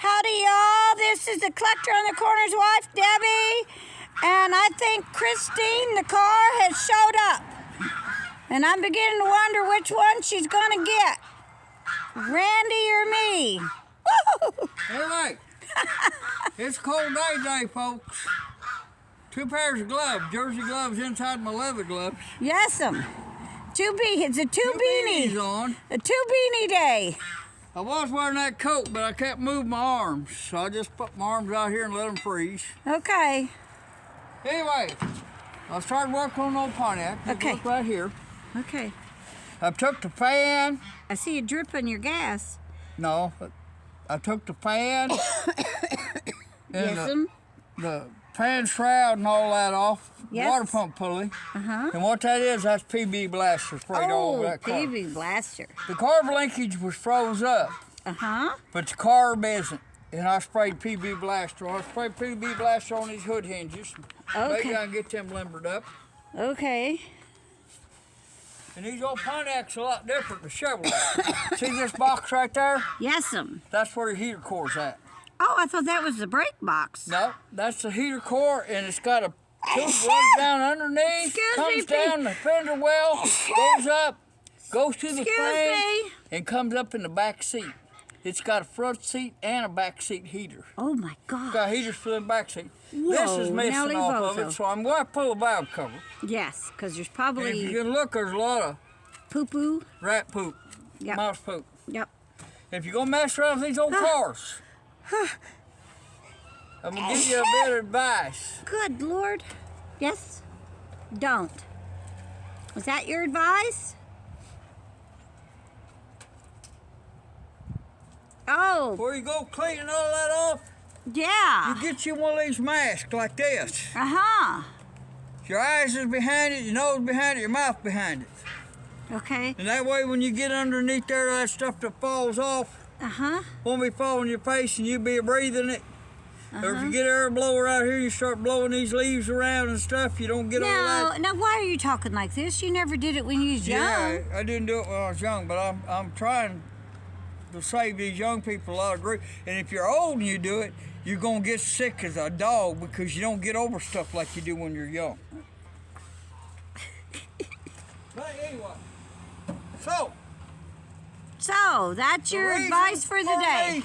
Howdy, y'all. This is the Collector on the Corner's wife, Debbie. And I think Christine, the car, has showed up. And I'm beginning to wonder which one she's going to get. Randy or me. Woo! Anyway, it's a cold day today, folks. 2 pairs of gloves, jersey gloves inside my leather gloves. Yes'm. It's a two beanies on. A two beanie day. I was wearing that coat, but I can't move my arms, so I just put my arms out here and let them freeze. Okay. Anyway, I started working on old Pontiac. Okay. Look right here. Okay. I took the fan. I see you dripping your gas. No, I took the fan and Yes'm. the fan shroud and all that off. Yes. Water pump pulley. Uh-huh. And what that is, that's PB blaster sprayed all over that car. PB blaster. The carb linkage was froze up, Uh-huh. but the carb isn't. And I sprayed PB blaster on. I sprayed PB blaster on these hood hinges. Okay. Maybe I can get them limbered up. Okay. And these old Pontiacs are a lot different than Chevrolet. See this box right there? Yes'm. That's where the heater core's at. Oh, I thought that was the brake box. No, that's the heater core, and it's got a tube runs down underneath, comes down the fender well, goes up, goes to the frame, and comes up in the back seat. It's got a front seat and a back seat heater. Oh my It's God. got heaters for the back seat. Whoa, This is missing Nelly off of Bozo. it, so I'm going to pull a valve cover. Yes, because there's And if probably you can look, there's a lot of poo-poo. rat poop, Yep. mouse poop. Yep. If you're going to mess around with these old cars, I'm going to give you a bit of advice. Good Lord. Yes? Don't. Was that your advice? Oh, Before you go cleaning all that off, yeah. you get you one of these masks like this. Uh-huh. Your eyes is behind it, your nose behind it, your mouth behind it. Okay. And that way when you get underneath there, that stuff that falls off Uh-huh. won't be falling in your face and you'll be breathing it. Or if you get air blower out here, you start blowing these leaves around and stuff, you don't get all that. Now why are you talking like this? You never did it when you was young. Yeah, I didn't do it when I was young, but I'm trying to save these young people a lot of grief. And if you're old and you do it, you're going to get sick as a dog because you don't get over stuff like you do when you're young. But anyway, So, that's your advice for the day.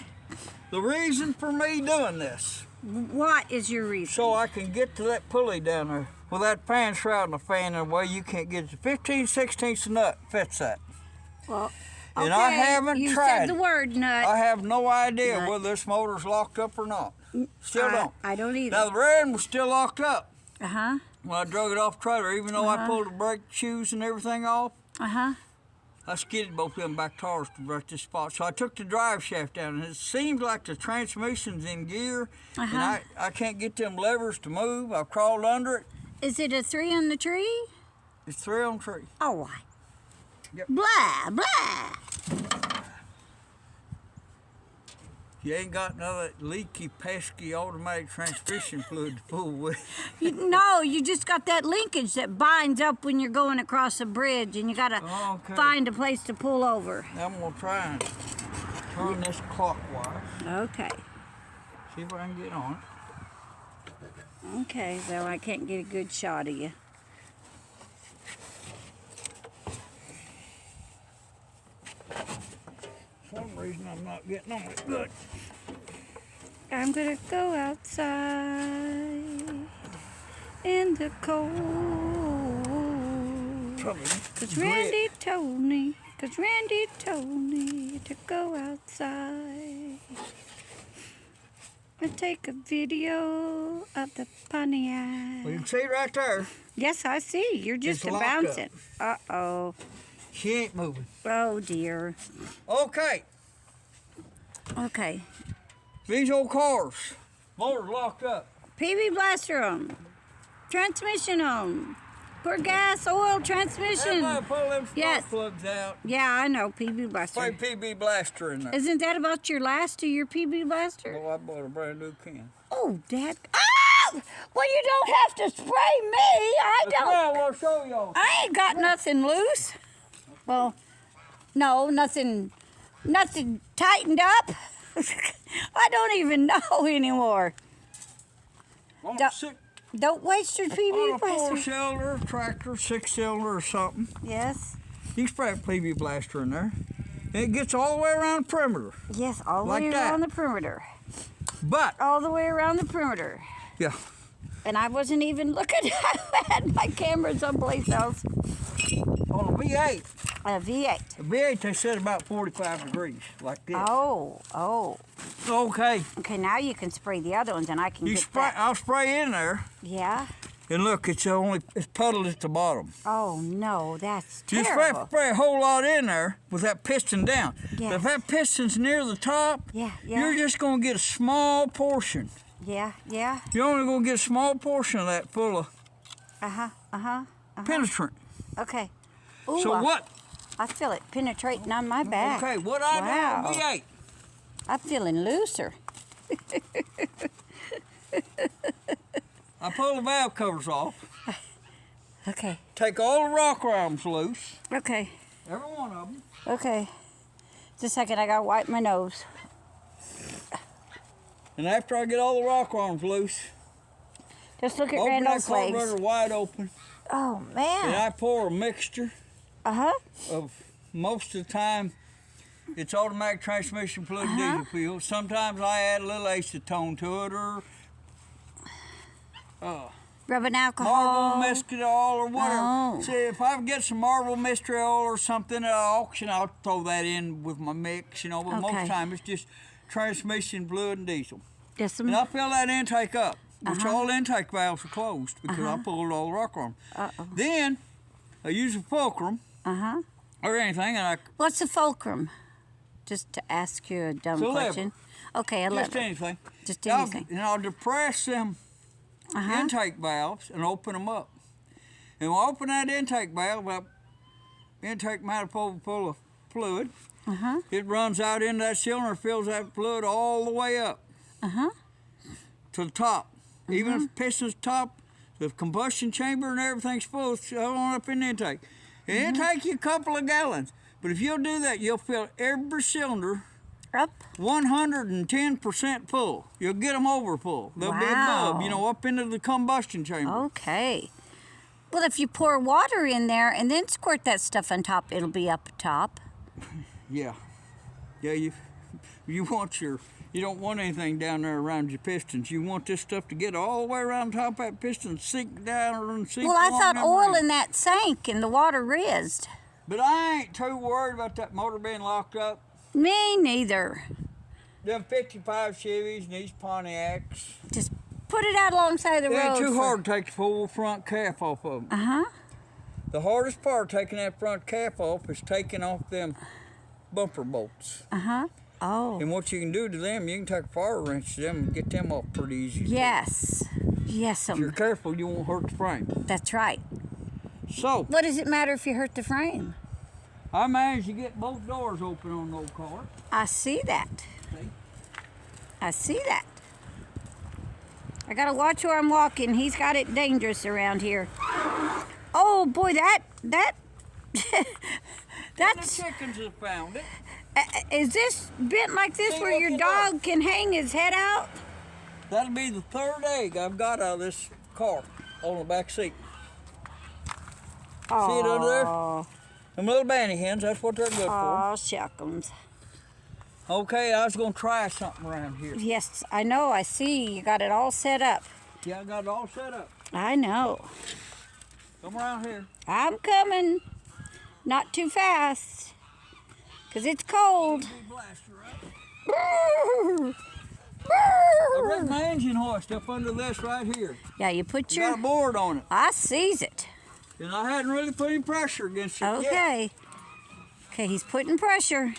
The reason for me doing this, What is your reason? so I can get to that pulley down there with that fan shroud and the fan in the way you can't get it. 15/16 nut fits that. Well, And I haven't you tried said the it. word nut. I have no idea Nut. whether this motor's locked up or not. Still don't. I don't either. Now the rear end was still locked up Uh-huh. when I drug it off the trailer, even though I pulled the brake shoes and everything off. Uh-huh. I skidded both of them back tires to break this spot. So I took the drive shaft down, and it seems like the transmission's in gear, and I can't get them levers to move. I've crawled under it. Is it a 3 on the tree? It's 3 on 3. Oh, why? Yep. Blah, blah. You ain't got none of that leaky, pesky automatic transmission fluid to fool with. No, you just got that linkage that binds up when you're going across a bridge, and you got to find a place to pull over. I'm going to try and turn this clockwise. Okay. See if I can get on it. Okay, well, I can't get a good shot of you. For some reason I'm not getting on it good. I'm gonna go outside in the cold. Cause Randy told me to go outside and take a video of the Pontiac. Well, you can see right there. Yes, I see. You're just It's locked bouncing. Uh-oh. She ain't moving. Oh, dear. Okay, Okay. these old cars, motor's locked up. PB blaster on. Transmission on. Pour gas, oil, transmission. Everybody pull them spark Yes. plugs out. Yeah, I know, PB blaster. Spray PB blaster in there. Isn't that about your last of your PB blaster? Oh, I bought a brand new can. Oh, Dad. Ah! Well, you don't have to spray me. I Well, I don't. want to show y'all. I ain't got nothing loose. Well, no, nothing tightened up. I don't even know anymore. On Don't- a six, Don't waste your on PB a blaster. 4-cylinder tractor, 6-cylinder or something. Yes. You can spray a PB blaster in there. And it gets all the way around the perimeter. Yes, all the Like way that. around the perimeter. But, All the way around the perimeter. yeah, And I wasn't even looking. I had my camera someplace else. on a V8, A V8. a V8 they set about 45 degrees, like this. Oh. Okay, Okay, now you can spray the other ones, and I can you get spray. that. I'll spray in there, Yeah. and look, it's puddled at the bottom. Oh no, that's You terrible. spray a whole lot in there with that piston down. Yes. If that piston's near the top, Yeah. you're just gonna get a small portion. Yeah. You're only gonna get a small portion of that full of penetrant. Okay. Ooh, So what? I feel it penetrating on my back. Okay, what I Wow. do V8. I'm feeling looser. I pull the valve covers off, Okay. take all the rock arms loose, Okay. every one of them. Okay. Just a second, I gotta wipe my nose. And after I get all the rock arms loose, Just look at open that Randall's carburetor legs. wide open, Oh and man. I pour a mixture of, most of the time, it's automatic transmission fluid diesel fuel. Sometimes I add a little acetone to it, or Rubbing Marble alcohol. Mescal or whatever. Oh. See, if I get some Marble Mescal or something at auction, I'll throw that in with my mix, But Okay. most time it's just transmission fluid and diesel. Just some. And I fill that intake up, which all intake valves are closed because I pulled all the rock arm. Then I use a fulcrum or anything, and I What's a fulcrum? Just to ask you a dumb It's a lever. question. Okay, a just lever. anything. Just anything. And I'll depress them intake valves and open them up. And when I open that intake valve up, intake manifold full of fluid, it runs out into that cylinder, fills that fluid all the way up to the top. Even if the piston's top, the combustion chamber and everything's full, it's on up in the intake. And it'll take you a couple of gallons. But if you'll do that, you'll fill every cylinder Up. 110% full. You'll get them over full. They'll be above, up into the combustion chamber. Okay. Well, if you pour water in there and then squirt that stuff on top, it'll be up top. Yeah. Yeah, you don't want anything down there around your pistons. You want this stuff to get all the way around top of that piston, sink down and sink Well, I along thought them oil rings. in that sank and the water rizzed. But I ain't too worried about that motor being locked up. Me neither. Them 55 Chevys and these Pontiacs. Just put it out alongside the It road. ain't too hard to take the full front calf off of them. The hardest part of taking that front calf off is taking off them bumper bolts. Oh. And what you can do to them, you can take a fire wrench to them and get them off pretty easy. Yes. Yes, If you're careful, you won't hurt the frame. that's right. So, What does it matter if you hurt the frame? I managed to get both doors open on the old car. I see that. See? I see that. I gotta watch where I'm walking. He's got it dangerous around here. Oh boy, The that's. chickens have found it. Is this bent like this See, where look your it dog can hang his head out? That'll be the third egg I've got out of this car on the back seat. See it under there? Aw. Them little banty hens, that's what they're good for. Aw, shuckums. Okay, I was gonna try something around here. Yes, I know. I see. You got it all set up. Yeah, I got it all set up. I know. Come around here. I'm coming. Not too fast. 'Cause it's cold. Big blaster, right? Brrr. I rigged Brrr. my engine hoist up under this right here. Yeah, you put Got your... a board on it. I sees it. And I hadn't really put any pressure against it yet. Okay. Okay, he's putting pressure.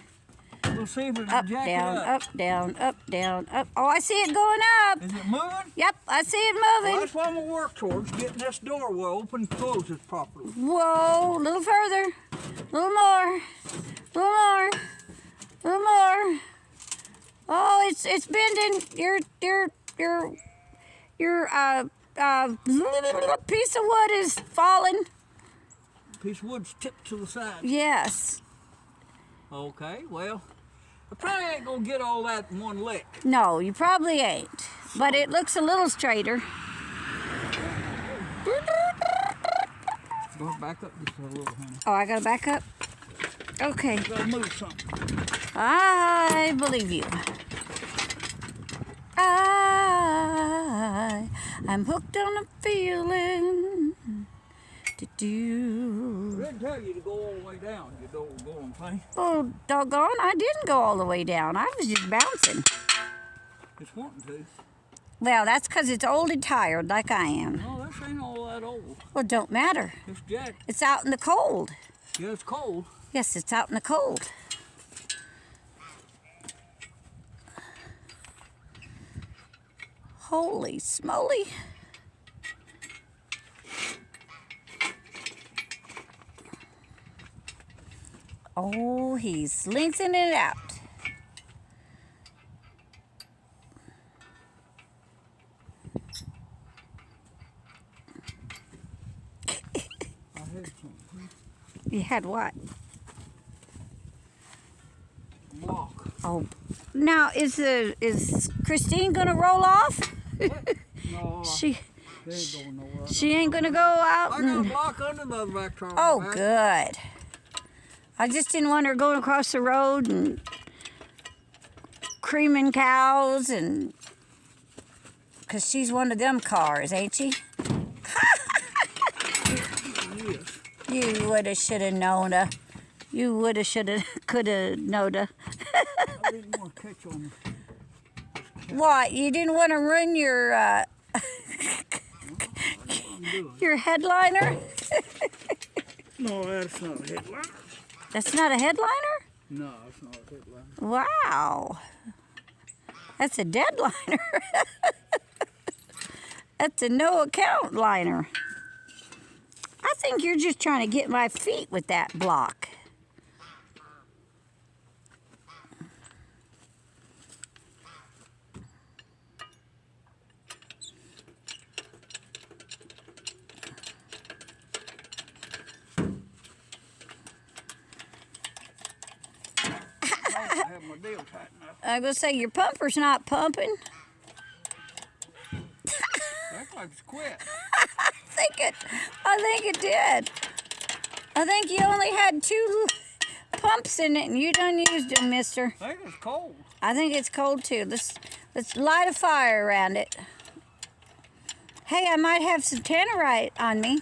We'll see if we can Up, jack down, it up. up, down, up, down, up. Oh, I see it going up. Is it moving? Yep, I see it Well, moving. that's what I'm gonna work towards, getting this door well open and close it properly. Whoa, a little further. A little more. A little more. A little more. Oh, it's bending. Your piece of wood is falling. Piece of wood's tipped to the side. Yes. Okay, well, I probably ain't gonna get all that in one lick. No, you probably ain't. But it looks a little straighter. Go back up just a little, honey. Oh, I gotta back up? Okay. Gotta move something. I believe you. I'm hooked on a feeling. I didn't tell you to go all the way down. You don't go on plane. Oh, doggone, I didn't go all the way down. I was just bouncing. It's wanting to. Well, that's because it's old and tired like I am. No, this ain't all that old. Well, it don't matter. It's Jack. It's out in the cold. Yeah, it's cold. Yes, it's out in the cold. Holy smoly. Oh, he's lengthening it out. I had something. You had what? Walk. Oh, now is Christine gonna roll off? No, She they ain't going nowhere. she ain't gonna go out. I got a block under the back tire. Oh, good. I just didn't want her going across the road and creaming cows and because she's one of them cars, ain't she? Yes. You woulda, shoulda, known-a. You woulda, shoulda, coulda, knowed-a. I didn't want to catch on. What? You didn't want to ruin your your headliner? No, that's not a headliner. That's not a headliner? No, it's not a headliner. Wow. That's a deadliner. That's a no account liner. I think you're just trying to get my feet with that block. I have my deal tightened up. I'm gonna say your pumper's not pumping. That's like it's quit. I think it did. I think you only had 2 pumps in it and you done used them, mister. I think it's cold. I think it's cold too. Let's light a fire around it. Hey, I might have some tannerite on me.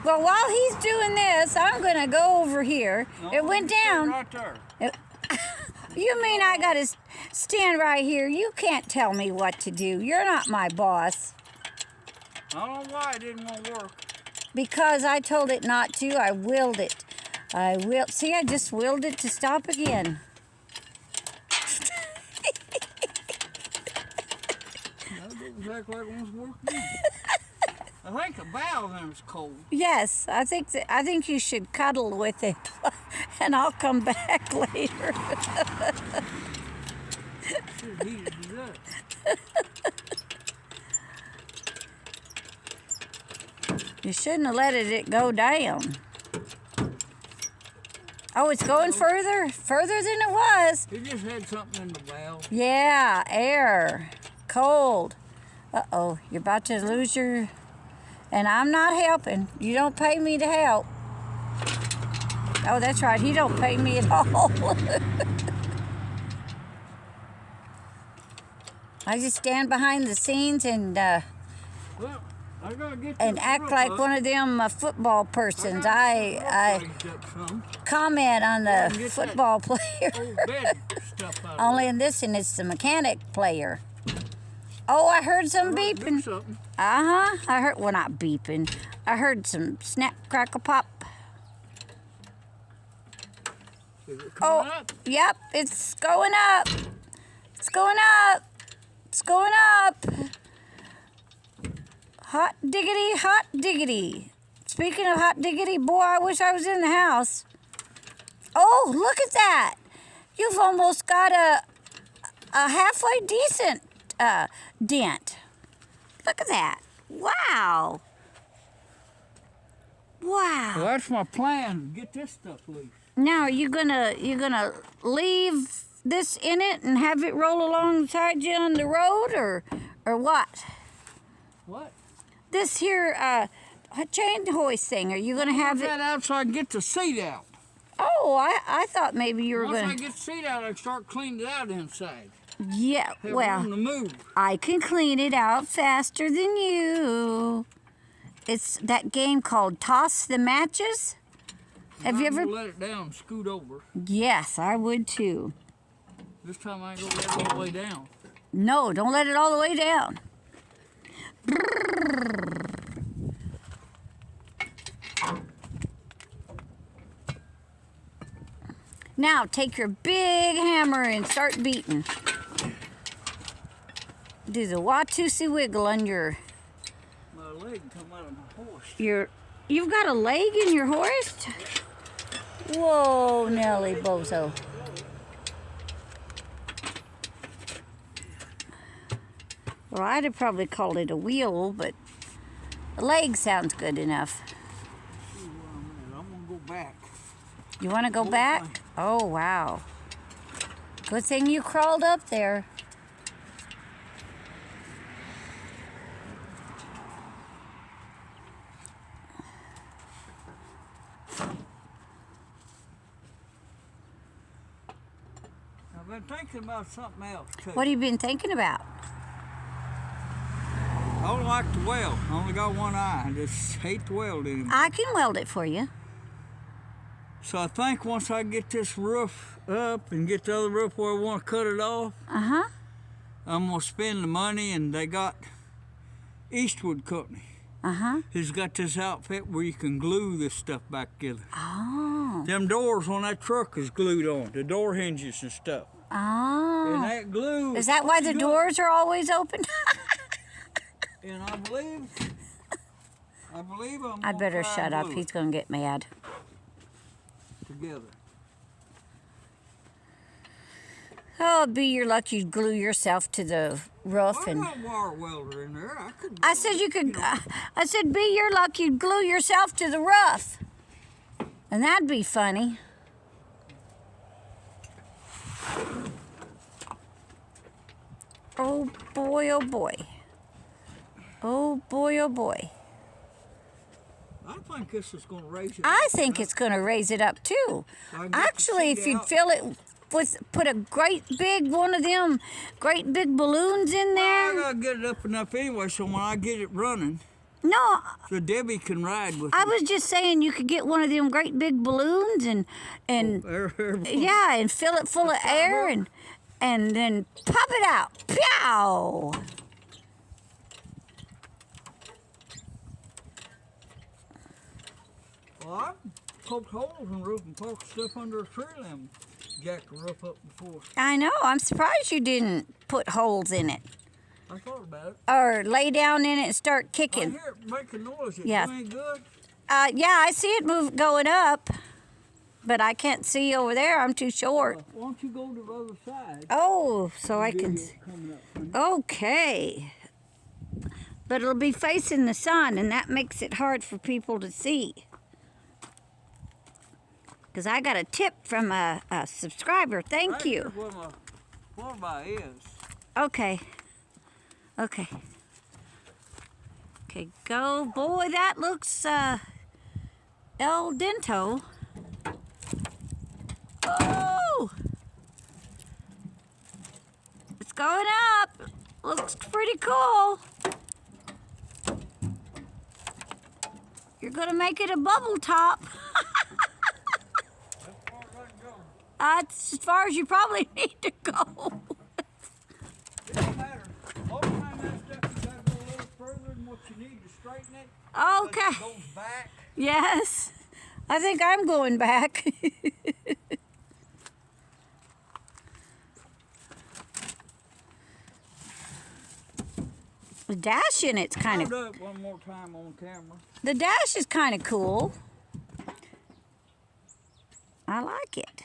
Well, while he's doing this, I'm gonna go over here. No, It went you sit down. right there. You mean I gotta stand right here? You can't tell me what to do. You're not my boss. I don't know why it didn't want to work. Because I told it not to, I willed it. See, I just willed it to stop again. That didn't exactly like it wants to work again. I think the valve in it's cold. Yes, I think you should cuddle with it, and I'll come back later. Should heat it to that. You shouldn't have let it go down. Oh, it's going further than it was. It just had something in the valve. Yeah, air, cold. Uh-oh, you're about to lose your... And I'm not helping. You don't pay me to help. Oh, that's right. He don't pay me at all. I just stand behind the scenes and Well, I gotta get act like one of them football persons. I comment on the football player. Only in this, and it's the mechanic player. Oh, I heard some beeping. Uh-huh. I heard, well, not beeping. I heard some snap, crackle, pop. Is it coming up? Yep, it's going up. It's going up. It's going up. Hot diggity, hot diggity. Speaking of hot diggity, boy, I wish I was in the house. Oh, look at that. You've almost got a halfway decent dent. Look at that. Wow. Wow. So that's my plan, get this stuff loose. Now, are you gonna leave this in it and have it roll alongside you on the road, or what? What? This here chain hoist thing. Are you gonna have it that out so I can get the seat out? Oh, I thought maybe you were Once gonna. I get the seat out, I can start cleaning it out inside. Yeah. Have Well, room to move. I can clean it out faster than you. It's that game called Toss the Matches. Have you ever? Let it down and scoot over. Yes, I would too. This time I ain't gonna let it all the way down. No, don't let it all the way down. Now take your big hammer and start beating. Do the Watusi wiggle on your. My leg come out of my horse. You've got a leg in your horse? Whoa, Nelly Bozo. Well, I'd have probably called it a wheel, but a leg sounds good enough. I'm gonna go back. You want to go back? Oh, wow. Good thing you crawled up there. I've been thinking about something else too. What have you been thinking about? I don't like to weld. I only got one eye. I just hate to weld anymore. I can weld it for you. So I think once I get this roof up and get the other roof where I want to cut it off, Uh-huh. I'm going to spend the money, and they got Eastwood Company. Uh-huh. He's got this outfit where you can glue this stuff back together. Oh. Them doors on that truck is glued on, the door hinges and stuff. Oh. And that glue... Is that why the doors are always open? And I believe I'm I gonna better try shut and up. glue He's it going to get mad. together. Oh, it'd be your luck you'd glue yourself to the roof. I And got a wire welder in there. I could. I said you could. I said, be your luck you'd glue yourself to the roof. And that'd be funny. Oh boy, oh boy. Oh boy, oh boy. I think this is going to raise it. I up, think huh? it's going to raise it up too. I get the Actually, seat if you'd out. fill it with, put a great big one of them great big balloons in I there. gotta get it up enough anyway, so when I get it running, No, so Debbie can ride with I me. was just saying you could get one of them great big balloons and yeah, and fill it full of air and then pop it out. Pow! Well, I've poked holes in the roof and poked stuff under a tree limb. Jacked the roof up before. I know. I'm surprised you didn't put holes in it I thought about it. or lay down in it and start I kicking. hear it making noise. It Yeah. ain't good. Yeah, I see it going up, but I can't see over there. I'm too short. Why don't you go to the other side? Oh, so I can. Video coming up, honey. Okay. But it'll be facing the sun, and that makes it hard for people to see. Because I got a tip from a subscriber. Thank Right you. here's where my flyby is. Okay. Okay. Okay, go. Boy, that looks El Dento. Oh! It's going up. Looks pretty cool. You're going to make it a bubble top. That's far as I can go. That's as far as you probably need to go. It don't matter. All the time that stuff, you gotta go a little further than what you need to straighten it. Okay. It goes back. Yes. I think I'm going back. The dash in it's kind Hold of. up one more time on camera. The dash is kind of cool. I like it.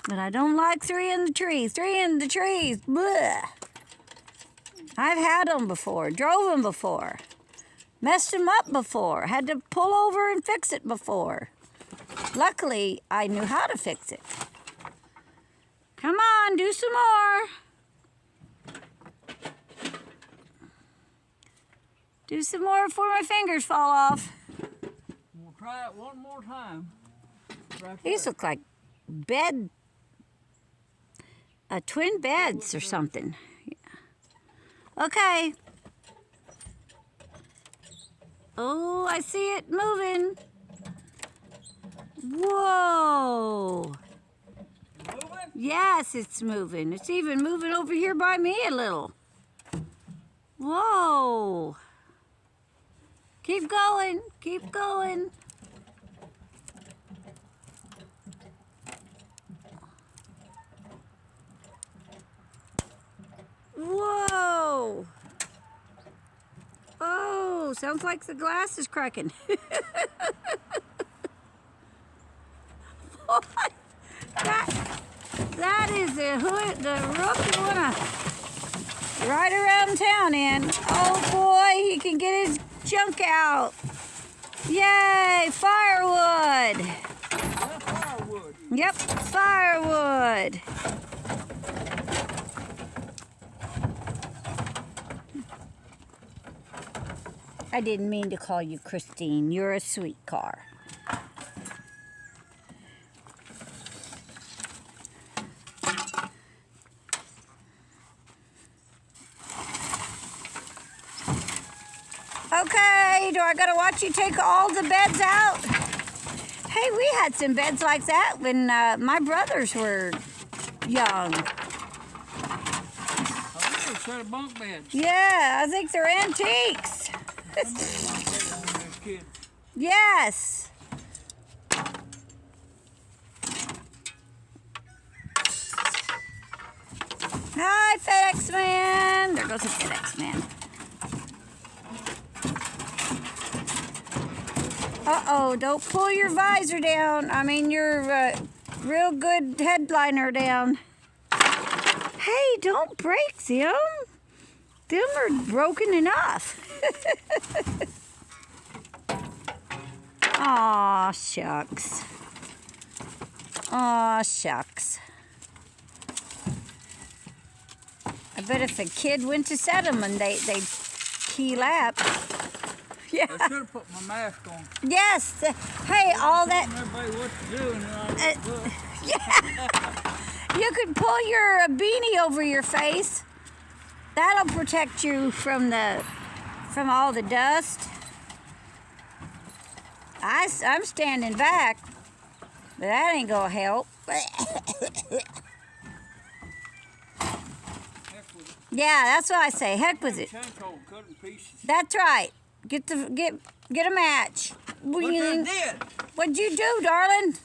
But I don't like three in the trees. Three in the trees. Bleh. I've had them before. Drove them before. Messed them up before. Had to pull over and fix it before. Luckily, I knew how to fix it. Come on, do some more. Do some more before my fingers fall off. We'll try it one more time. Right These there. look like twin beds or something. Okay. Oh, I see it moving. Whoa. Moving? Yes, it's moving. It's even moving over here by me a little. Whoa. Keep going. Keep going. Whoa. Oh, sounds like the glass is cracking. What? That is the rookie wanna ride around town in. Oh boy, he can get his junk out. Yay, firewood. Yeah, firewood. Yep, firewood. I didn't mean to call you Christine. You're a sweet car. Okay, do I gotta watch you take all the beds out? Hey, we had some beds like that when my brothers were young. Oh, there's a set of bunk beds. Yeah, I think they're antiques. Kid. Yes. Hi, FedEx man. There goes the FedEx man. Uh-oh, don't pull your visor down. I mean, your real good headliner down. Hey, don't break them. Them are broken enough. Aw, shucks. Aw, shucks. I bet if a kid went to set them and they'd key lap. Yeah. I should have put my mask on. Yes. Hey, all that. Everybody what to do and then Yeah. You could pull your beanie over your face. That'll protect you from all the dust. I'm standing back, but that ain't gonna help. Yeah, that's what I say. Heck with it. Cut in pieces. That's right. Get a match. What I did? What'd you do, darling?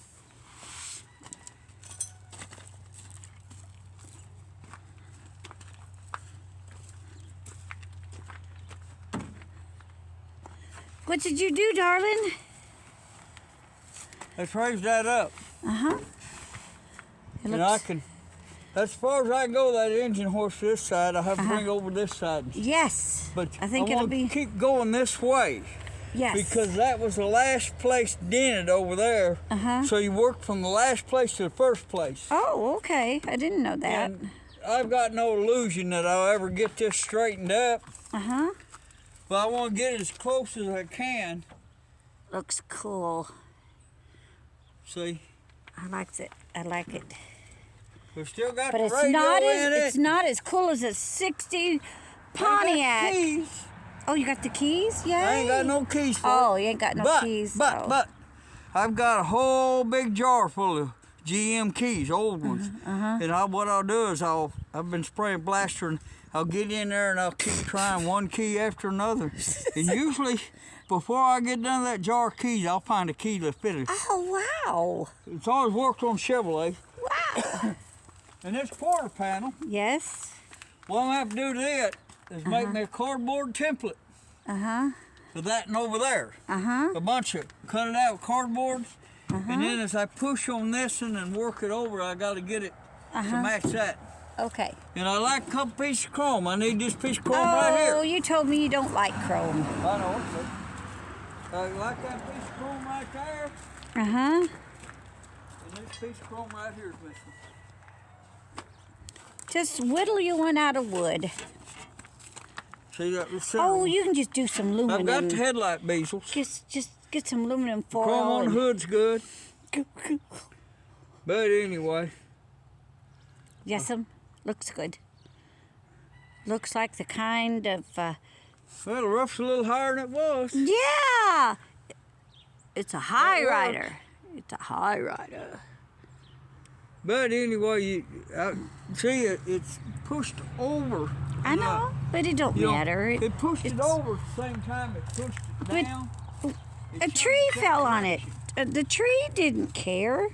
What did you do, darling? Let's raise that up. Uh-huh. And I can, as far as I go, that engine horse this side, I have to bring over this side. Yes. But I think it'll be. Keep going this way. Yes. Because that was the last place dented over there. Uh-huh. So you worked from the last place to the first place. Oh, okay. I didn't know that. And I've got no illusion that I'll ever get this straightened up. Uh-huh. But I want to get it as close as I can. Looks cool. See? I like it. I like it. We've still got But the it's radio not in it. it's not as cool as a '60 I Pontiac. got keys. Oh, you got the keys? Yay. I ain't got no keys for it. Oh, you ain't got no keys. Oh. But I've got a whole big jar full of GM keys, old ones. And what I'll do is I've been spraying blaster and I'll get in there and I'll keep trying one key after another. And usually, before I get done with that jar of keys, I'll find a key to fit it. Oh, wow. It's always worked on Chevrolet. Wow. And this quarter panel, Yes. what I'm going to have to do to it is make me a cardboard template Uh-huh. for that and over there. Uh-huh. A bunch of cut it out with cardboard. And then as I push on this and work it over, I got to get it to match that. Okay. And I like a couple pieces of chrome. I need this piece of chrome right here. Oh, you told me you don't like chrome. I know. I like that piece of chrome right there. Uh-huh. And this piece of chrome right here is missing. Just whittle you one out of wood. See that? Oh, you can just do some aluminum. I've got the headlight bezels. Just get some aluminum foil. Chrome on the hood's good. But anyway. Yes'm. Looks good. Looks like the kind of... Well, the roug's a little higher than it was. Yeah! It's a high rider. It's a high rider. But anyway, see, it's pushed over. I know, but it don't matter. It pushed it over at the same time it pushed it down. A tree fell on it. The tree didn't care.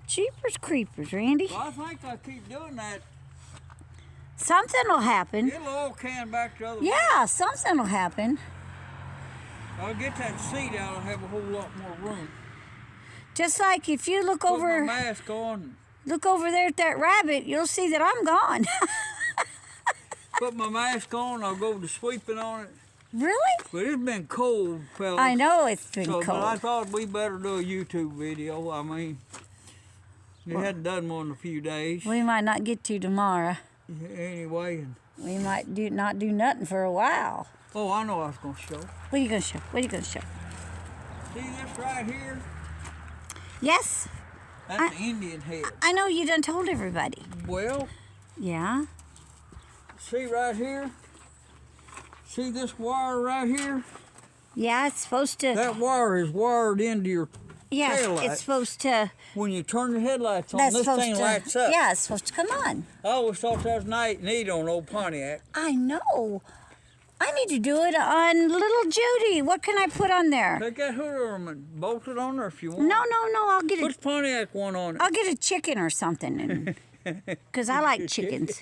Jeepers creepers, Randy. Well, I think I keep doing that. Something will happen. It'll all can back the other way. Yeah, something will happen. I'll get that seat out. I'll have a whole lot more room. Just like if you look Put over, my mask on. look over there at that rabbit, you'll see that I'm gone. Put my mask on. I'll go to sweeping on it. Really? But it's been cold, fellas. I know it's been But cold. I thought we better do a YouTube video. I mean, we hadn't done one in a few days. We might not get to tomorrow. Anyway. We might not do nothing for a while. Oh, I know I was going to show. What are you going to show? What are you going to show? See this right here? Yes. That's the Indian head. I know you done told everybody. Well, Yeah. see right here? See this wire right here? Yeah, it's supposed to. That wire is wired into your Yeah, taillight. it's supposed to. When you turn the headlights on, That's this supposed thing to. lights up. Yeah, it's supposed to come on. I always thought that was nice and neat on old Pontiac. I know. I need to do it on little Judy. What can I put on there? Take that hood over and bolt it on there if you want. No. I'll get Put the Pontiac one on it. I'll get a chicken or something, because I like chickens.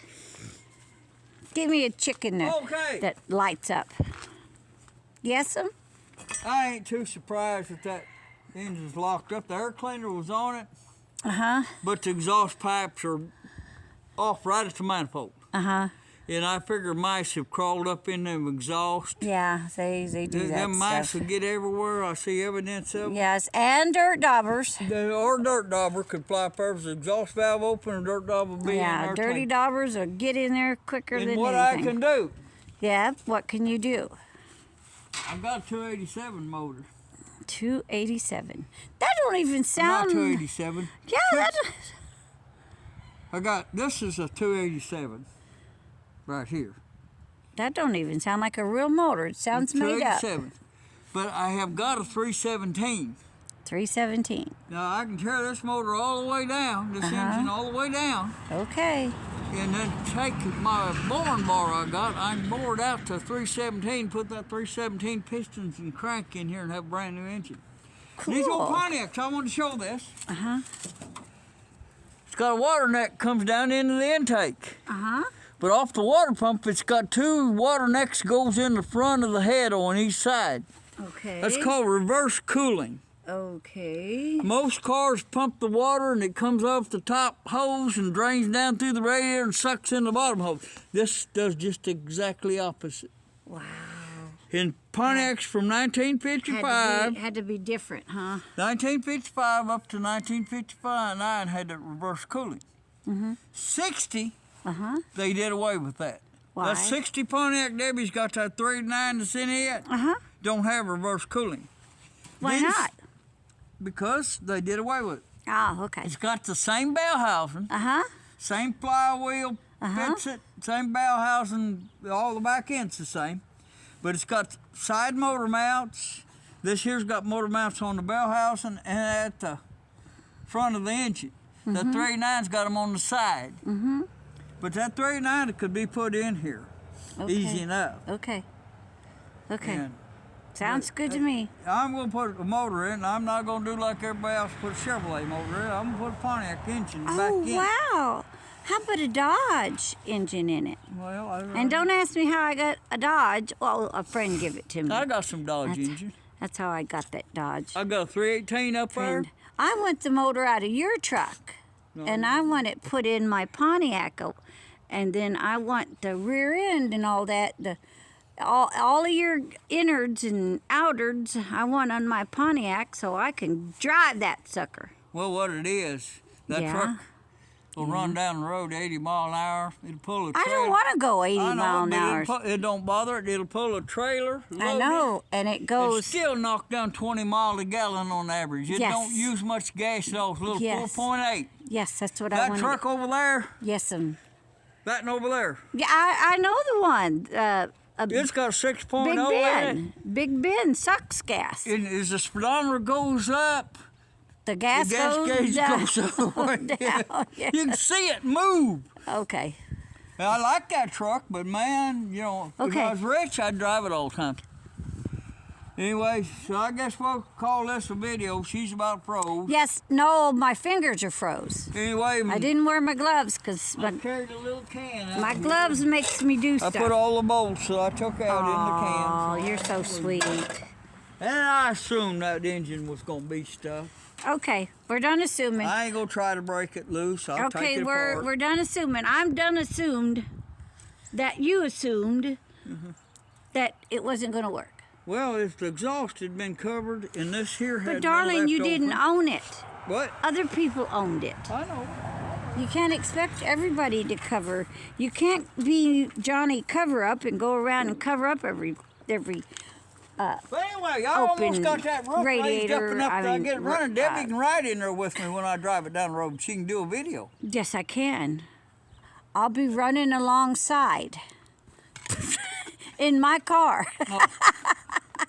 Give me a chicken Okay. that lights up. Yes'm? I ain't too surprised that that engine's locked up. The air cleaner was on it, Uh-huh. but the exhaust pipes are off right at the manifold. Uh-huh. And I figure mice have crawled up in them exhaust. Yeah, they do that Them mice stuff. would get everywhere. I see evidence of it. Yes, and dirt daubers. Or dirt dauber could fly purpose. Exhaust valve open, and dirt dauber be in Yeah, there. dirty daubers will get in there quicker And than what anything. I can do, Yeah, what can you do? I've got a 287 motor. 287. That don't even sound... Not 287. Yeah, that... This is a 287 right here. That don't even sound like a real motor. It sounds made up. 287. But I have got a 317. 317. Now I can tear this motor all the way down, this engine all the way down, Okay. and then take my boring bar I got, I can bore it out to 317, put that 317 pistons and crank in here and have a brand new engine. Cool. These old Pontiacs, I want to show this. Uh-huh. It's got a water neck comes down into the intake. Uh-huh. But off the water pump, it's got two water necks goes in the front of the head on each side. Okay. That's called reverse cooling. Okay. Most cars pump the water and it comes off the top hose and drains down through the radiator and sucks in the bottom hose. This does just exactly opposite. Wow. In Pontiacs from 1955, Had to be different, huh? 1955 up to 1959 had that reverse cooling. 60, they did away with that. Why? That 60 Pontiac Debbie's got that 389 that's in it. Don't have reverse cooling. Why not? Because they did away with it. Oh, okay. It's got the same bell housing, same flywheel fits it, same bell housing, all the back end's the same. But it's got side motor mounts. This here's got motor mounts on the bell housing and at the front of the engine. The 389's got them on the side. But that 389 could be put in here, easy enough. Okay. Okay. And Sounds good to me. I'm going to put a motor in. I'm not going to do like everybody else, put a Chevrolet motor in. I'm going to put a Pontiac engine back in. Oh, wow. How about a Dodge engine in it? Well, And don't ask me how I got a Dodge. Well, a friend gave it to me. I got some Dodge engine. That's how I got that Dodge. I got a 318 up there. And I want the motor out of your truck. And I want it put in my Pontiac. and then I want the rear end and all that. All of your innards and outards I want on my Pontiac so I can drive that sucker. Well, what it is, that truck will run down the road 80 mile an hour. It'll pull a trailer. I don't want to go 80 mile an hour. It don't bother it. It'll pull a trailer. I know, and it goes. It still knock down 20 miles a gallon on average. It don't use much gas at all. It's a little 4.8. Yes, that's what I want. That truck over there. Yes, That over there. Yeah, I know the one. It's got a 6.0 in it. Big Ben sucks gas. And as the speedometer goes up, the gas gauge down. goes down. You can see it move. Okay. I like that truck, but man, you know, if I was rich, I'd drive it all the time. Anyway, so I guess we'll call this a video. She's about froze. Yes, no, my fingers are froze. Anyway, I didn't wear my gloves because I carried a little can. My gloves makes me do stuff. I put all the bolts that I took out in the can. Oh, you're so sweet. And I assumed that engine was going to be stuff. Okay, we're done assuming. I ain't going to try to break it loose. I'll take it apart. We're done assuming. I'm done assumed that you assumed that it wasn't going to work. Well, if the exhaust had been covered and this here had But darling, you didn't own it. What? Other people owned it. I know. You can't expect everybody to cover. You can't be Johnny Cover Up and go around and cover up every But anyway, I almost got that roof raised up enough that I get it running. Debbie can ride in there with me when I drive it down the road. She can do a video. Yes, I can. I'll be running alongside in my car.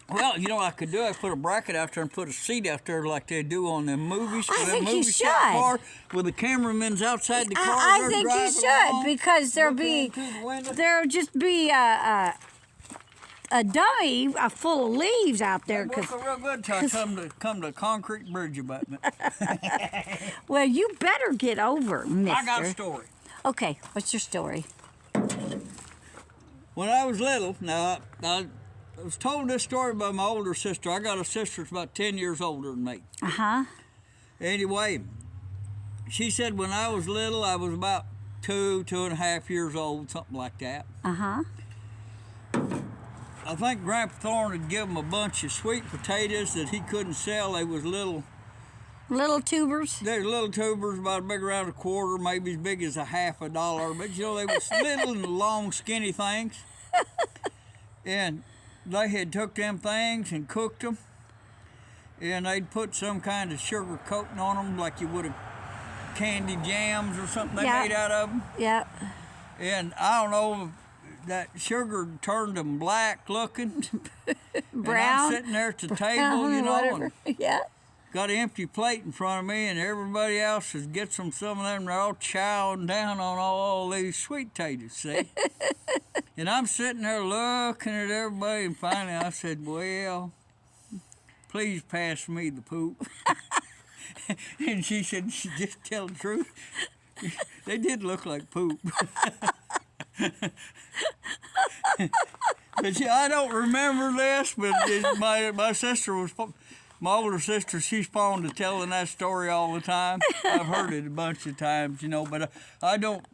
Well, you know what I could do? I put a bracket out there and put a seat out there like they do on the movies. I think you should. Car with the cameramans outside the car. I think you should because there'll just be a dummy full of leaves out there. That look real good till I come to concrete bridge abutment. Well, you better get over, mister. I got a story. Okay, what's your story? When I was little, now I was told this story by my older sister. I got a sister that's about 10 years older than me. Uh-huh. Anyway, she said when I was little, I was about 2.5 years old, something like that. Uh-huh. I think Grandpa Thorne had given him a bunch of sweet potatoes that he couldn't sell. They was little tubers? They're little tubers, about big around a quarter, maybe as big as a $50. But, you know, they was little and long, skinny things. And they had took them things and cooked them. And they'd put some kind of sugar coating on them like you would have candy jams or something they made out of them. Yep. And I don't know, that sugar turned them black looking. Brown. And I'm sitting there at the table, you know, whatever. Yeah. Got an empty plate in front of me, and everybody else gets some of them. They're all chowing down on all these sweet potatoes, see? And I'm sitting there looking at everybody, and finally I said, well, please pass me the poop. And she said, just tell the truth. They did look like poop. But yeah, I don't remember this, but my sister was... My older sister, she's fond of telling that story all the time. I've heard it a bunch of times, you know, but I don't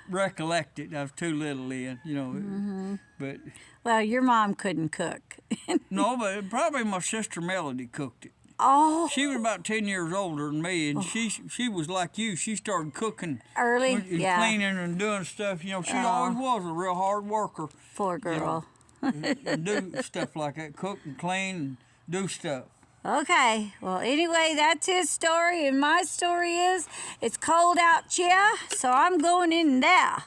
recollect it. I was too little then, you know. But well, your mom couldn't cook. No, but probably my sister Melody cooked it. Oh. She was about 10 years older than me, and she was like you. She started cooking early, and cleaning and doing stuff. You know, she always was a real hard worker. Poor girl. You know, and do stuff like that, cook and clean and do stuff. Okay, well, anyway, that's his story, and my story is, it's cold out here, so I'm going in there.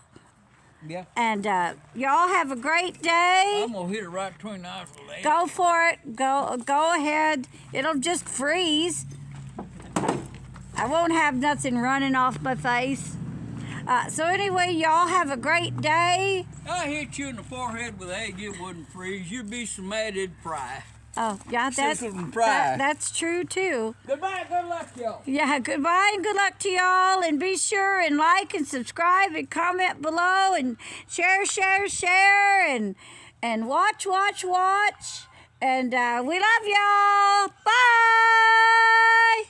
Yeah. And y'all have a great day. I'm going to hit it right between the eyes and the legs. Go for it. Go ahead. It'll just freeze. I won't have nothing running off my face. So anyway, y'all have a great day. I hit you in the forehead with an egg, it wouldn't freeze. You'd be so mad it'd fry. Oh, yeah, that's true, tue. Goodbye, good luck, y'all. Yeah, goodbye and good luck to y'all. And be sure and like and subscribe and comment below and share, and watch. And we love y'all. Bye.